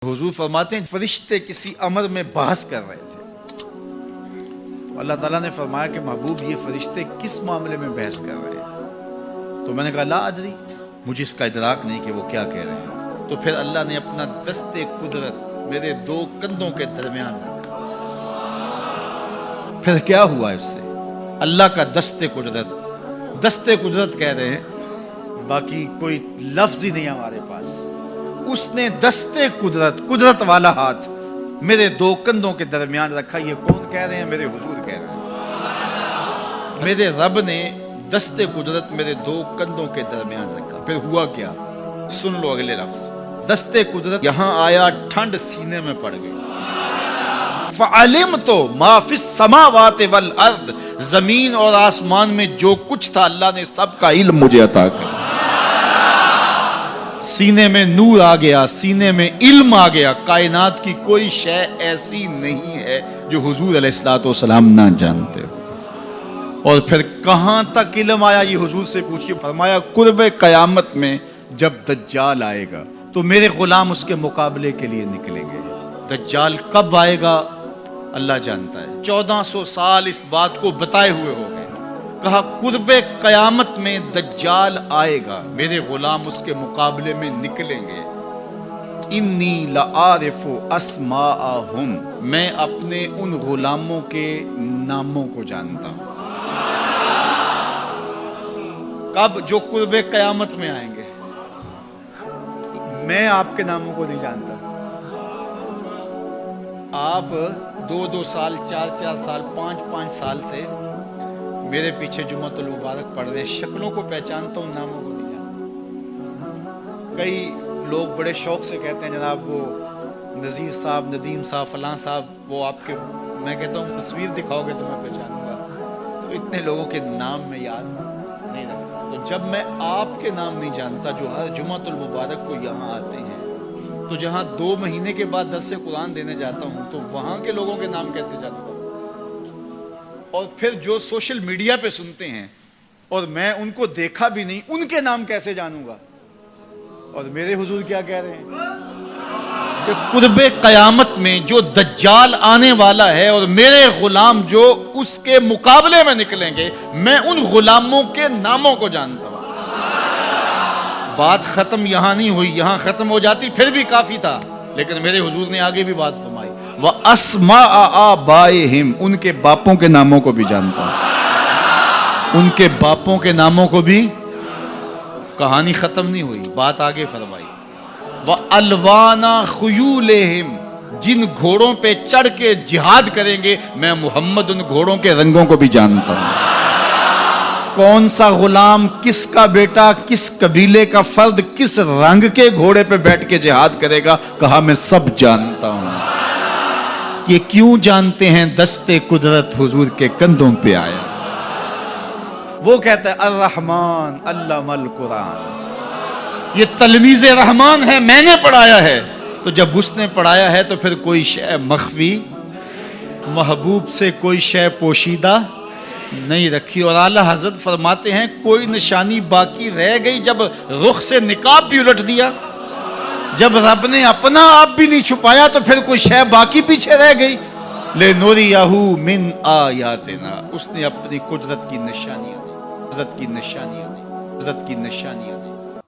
हुजूर फरमाते हैं फरिश्ते किसी अमर में बहस कर रहे थे, तो अल्लाह ताला ने फरमाया कि महबूब ये फरिश्ते किस मामले में बहस कर रहे हैं। तो मैंने कहा ला अदरी, मुझे इसका इदराक नहीं कि वो क्या कह रहे हैं। तो फिर अल्लाह ने अपना दस्ते कुदरत मेरे दो कंधों के दरमियान रखा। फिर क्या हुआ इससे? अल्लाह का दस्ते कुदरत कह रहे हैं, बाकी कोई लफ्ज ही नहीं हमारे पास। उसने दस्ते कुदरत वाला हाथ मेरे दो कंधों के दरमियान रखा। ये कौन कह रहे हैं? मेरे हुजूर कह रहे हैं। मेरे रब ने दस्ते कुदरत मेरे दो कंधों के दरमियान रखा। फिर हुआ क्या? सुन लो अगले लफ्ज। दस्ते कुदरत यहां आया, ठंड सीने में पड़ गई। फ़अलिम तो माफिस समावात वल अर्द, जमीन और आसमान में जो कुछ था अल्लाह ने सबका इल्म मुझे अता किया। सीने में नूर आ गया, सीने में इल्म आ गया। कायनात की कोई शय ऐसी नहीं है जो हुजूर अलैहिस्सलातु वस्सलाम ना जानते हो। और फिर कहां तक इल्म आया ये हुजूर से पूछिए। फरमाया कुर्बे कयामत में जब दज्जाल आएगा तो मेरे गुलाम उसके मुकाबले के लिए निकलेंगे। दज्जाल कब आएगा अल्लाह जानता है। 1400 साल इस बात को बताए हुए हो गए। कहा कुर्बे कयामत में दज्जाल आएगा, मेरे गुलाम उसके मुकाबले में निकलेंगे। इन्नी लआरिफु अस्माअहुम, मैं अपने उन गुलामों के नामों को जानता हूं। कब? जो कुर्बे कयामत में आएंगे। मैं आपके नामों को नहीं जानता। आप 2-2 साल, 4-4 साल, 5-5 साल से मेरे पीछे जुम्मतुल मुबारक पढ़ रहे, शक्लों को पहचानता हूँ, नामों को नहीं जानता। कई लोग बड़े शौक से कहते हैं जनाब वो नज़ीर साहब, नदीम साहब, फलां साहब, वो आपके, मैं कहता हूँ तस्वीर दिखाओगे तो मैं पहचानूंगा। तो इतने लोगों के नाम में याद नहीं रखता। तो जब मैं आपके नाम नहीं जानता जो हर जुम्मतुल मुबारक को यहाँ आते हैं, तो जहाँ 2 महीने के बाद 10 से कुरान देने जाता हूँ, तो वहाँ के लोगों के नाम कैसे जानूंगा? और फिर जो सोशल मीडिया पे सुनते हैं और मैं उनको देखा भी नहीं, उनके नाम कैसे जानूंगा? और मेरे हुजूर क्या कह रहे हैं कि कुर्बे कयामत में जो दज्जाल आने वाला है और मेरे गुलाम जो उसके मुकाबले में निकलेंगे, मैं उन गुलामों के नामों को जानता हूं। बात खत्म यहां नहीं हुई, यहां खत्म हो जाती फिर भी काफी था, लेकिन मेरे हुजूर ने आगे भी बात फरमाई। व अस्मा आबाइहिम, उनके बापों के नामों को भी जानता हूं। उनके बापों के नामों को भी। कहानी खत्म नहीं हुई, बात आगे फरमाई। व अलवाना खुयूलेहिम, जिन घोड़ों पे चढ़ के जिहाद करेंगे, मैं मोहम्मद उन घोड़ों के रंगों को भी जानता हूं। कौन सा गुलाम, किसका बेटा, किस कबीले का फर्द, किस रंग के घोड़े पे बैठ के जिहाद करेगा, कहा मैं सब जानता हूं। ये क्यों जानते हैं? दस्ते कुदरत हुजूर के कंधों पे आया। वो कहता है अर्रहमान अल्लमल कुरान, ये तलमीज़े रहमान है, मैंने पढ़ाया है। तो जब उसने पढ़ाया है तो फिर कोई शय मख्फी, महबूब से कोई शय पोशीदा नहीं रखी। और आला हजरत फरमाते हैं कोई निशानी बाकी रह गई जब रुख से निकाब भी उलट दिया, जब रब ने अपना आप भी नहीं छुपाया, तो फिर कोई शय बाकी पीछे रह गई। ले नूरियहू मिन आयातिना, उसने अपनी कुदरत की निशानियां